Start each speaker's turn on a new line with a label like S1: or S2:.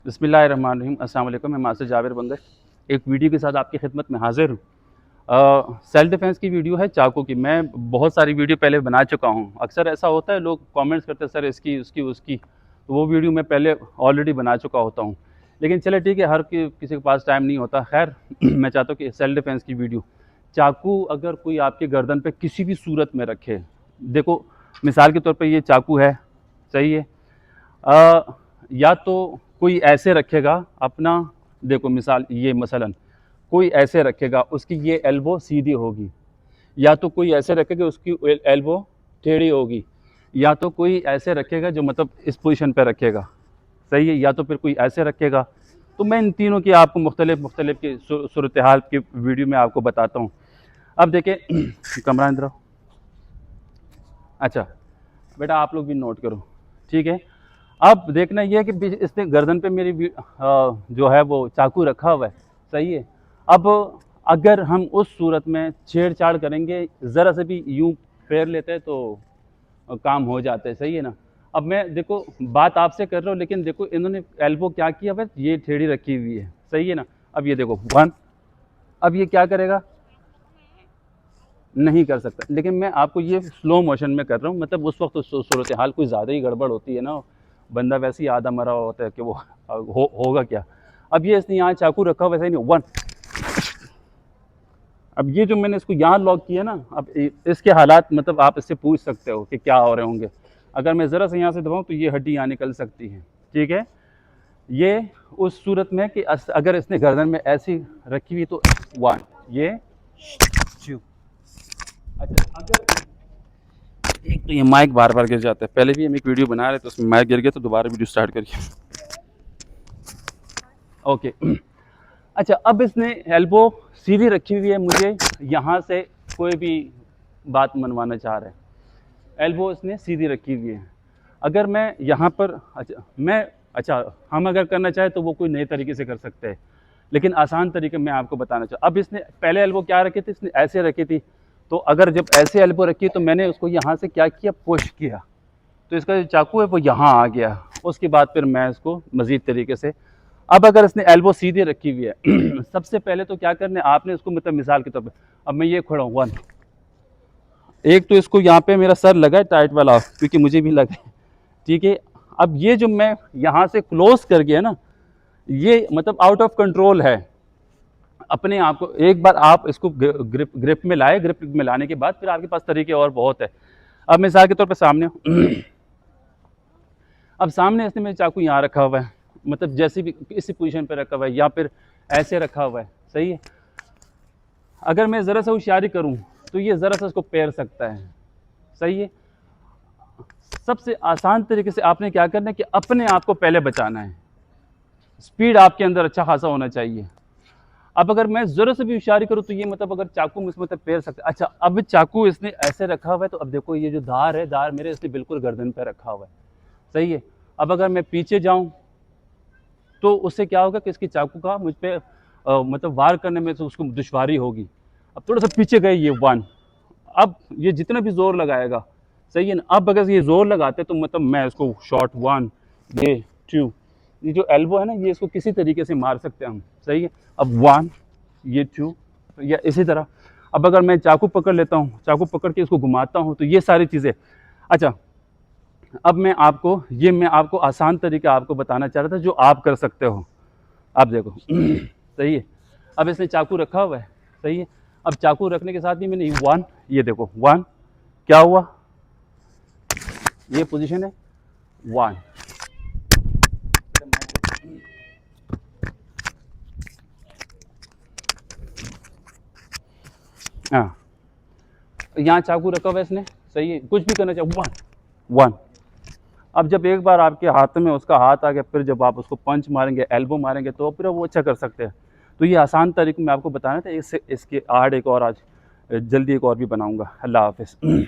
S1: बिस्मिल्लाहिर्रहमानिर्रहीम। अस्सलाम वालेकुम। मैं मास्टर जाबिर बंगर एक वीडियो के साथ आपकी खिदमत में हाजिर हूँ। सेल्फ डिफेंस की वीडियो है चाकू की। मैं बहुत सारी वीडियो पहले बना चुका हूँ। अक्सर ऐसा होता है लोग कमेंट्स करते हैं सर इसकी उसकी उसकी, तो वो वीडियो मैं पहले ऑलरेडी बना चुका होता हूँ। लेकिन चले ठीक है, हर किसी के पास टाइम नहीं होता। खैर मैं चाहता हूँ कि सेल्फ डिफेंस की वीडियो, चाकू अगर कोई आपके गर्दन पे किसी भी सूरत में रखे, देखो मिसाल के तौर पे ये चाकू है, सही है। या तो कोई ऐसे रखेगा अपना, देखो मिसाल ये मसलन कोई ऐसे रखेगा, उसकी ये एल्बो सीधी होगी, या तो कोई ऐसे रखेगा उसकी एल्बो टेढ़ी होगी, या तो कोई ऐसे रखेगा जो मतलब इस पोजीशन पे रखेगा, सही है, या तो फिर कोई ऐसे रखेगा। तो मैं इन तीनों की आपको मुख्तलिफ की सूरत हाल की वीडियो में आपको बताता हूँ। अब देखें कमरा अंदर आओ। अच्छा बेटा आप लोग भी नोट करो, ठीक है। अब देखना यह है कि इसने गर्दन पे मेरी जो है वो चाकू रखा हुआ है, सही है। अब अगर हम उस सूरत में छेड़छाड़ करेंगे, ज़रा से भी यूं फेर लेते हैं तो काम हो जाता है, सही है ना। अब मैं देखो बात आपसे कर रहा हूँ, लेकिन देखो इन्होंने एल्बो क्या किया हुआ है, ये टेढ़ी रखी हुई है, सही है ना। अब ये देखो वन, अब ये क्या करेगा, नहीं कर सकता। लेकिन मैं आपको ये स्लो मोशन में कर रहा हूँ, मतलब उस वक्त सूरत हाल कोई ज़्यादा ही गड़बड़ होती है ना, बंदा वैसे ही आधा मरा हुआ होता है कि वो होगा क्या। अब ये इसने यहाँ चाकू रखा वैसे ही नहीं, वन। अब ये जो मैंने इसको यहाँ लॉक किया ना, अब इसके हालात मतलब आप इससे पूछ सकते हो कि क्या हो रहे होंगे। अगर मैं ज़रा से यहाँ से दबाऊँ तो ये हड्डी यहाँ निकल सकती है, ठीक है। ये उस सूरत में कि अगर इसने गर्दन में ऐसी रखी हुई तो वन, ये अच्छा। अगर एक तो ये माइक बार बार गिर जाता है, पहले भी हम एक वीडियो बना रहे थे उसमें माइक गिर गया, तो दोबारा वीडियो स्टार्ट करिए। ओके। अच्छा अब इसने एल्बो सीधी रखी हुई है, मुझे यहाँ से कोई भी बात मनवाना चाह रहा है, एल्बो इसने सीधी रखी हुई है। अगर मैं यहाँ पर अच्छा हम अगर करना चाहे तो वो कोई नए तरीके से कर सकते हैं, लेकिन आसान तरीके मैं आपको बताना चाहूँ। अब इसने पहले एल्बो क्या रखी थी, इसने ऐसे रखी थी, तो अगर जब ऐसे एल्बो रखी तो मैंने उसको यहाँ से क्या किया, पुश किया, तो इसका जो चाकू है वो यहाँ आ गया। उसके बाद फिर मैं इसको मज़ीद तरीके से, अब अगर इसने एल्बो सीधी रखी हुई है सबसे पहले तो क्या करना है आपने इसको, मतलब मिसाल के तौर पे अब मैं ये खड़ा हूँ वन, एक तो इसको यहाँ पे मेरा सर लगा है टाइट वाला, क्योंकि मुझे भी लगा है, ठीक है। अब ये जो मैं यहाँ से क्लोज कर गया ना, ये मतलब आउट ऑफ कंट्रोल है अपने आप को। एक बार आप इसको ग्रिप में लाए, ग्रिप में लाने के बाद फिर आपके पास तरीके और बहुत है। अब मिसाल के तौर पे सामने अब सामने इसने मेरे चाकू यहाँ रखा हुआ है, मतलब जैसे भी इसी पोजीशन पे रखा हुआ है, या फिर ऐसे रखा हुआ है, सही है। अगर मैं ज़रा सा होशियारी करूँ तो ये ज़रा सा इसको पैर सकता है, सही है। सबसे आसान तरीके से आपने क्या करना है कि अपने आप को पहले बचाना है, स्पीड आपके अंदर अच्छा खासा होना चाहिए। अब अगर मैं ज़रूर से भी होशियारी करूँ तो ये मतलब अगर चाकू मुझ मतलब पैर सकता है। अच्छा अब चाकू इसने ऐसे रखा हुआ है, तो अब देखो ये जो धार है, धार मेरे इसने बिल्कुल गर्दन पर रखा हुआ है, सही है। अब अगर मैं पीछे जाऊँ तो उससे क्या होगा कि इसकी चाकू का मुझ पर मतलब वार करने में तो उसको दुश्वारी होगी। अब थोड़ा सा पीछे गए ये वन, अब ये जितना भी जोर लगाएगा, सही है ना। अब अगर ये जोर लगाते तो मतलब मैं इसको शॉट वन, ये टू, ये जो एल्बो है ना, ये इसको किसी तरीके से मार सकते हैं हम, सही है। अब वन, ये टू, या इसी तरह। अब अगर मैं चाकू पकड़ लेता हूँ, चाकू पकड़ के इसको घुमाता हूँ, तो ये सारी चीज़ें। अच्छा अब मैं आपको आसान तरीका आपको बताना चाह रहा था जो आप कर सकते हो। आप देखो सही है। अब इसने चाकू रखा हुआ है, सही है। अब चाकू रखने के साथ ही मैंने वन, ये देखो वन, क्या हुआ, ये पोजीशन है वन। हाँ यहाँ चाकू रखा हुआ है इसने, सही है, कुछ भी करना चाहिए, वन वन। अब जब एक बार आपके हाथ में उसका हाथ आ गया, फिर जब आप उसको पंच मारेंगे, एल्बो मारेंगे, तो फिर वो अच्छा कर सकते हैं। तो ये आसान तरीके में आपको बताना था। इसके आड़ एक और आज जल्दी एक और भी बनाऊंगा। अल्लाह हाफिज़।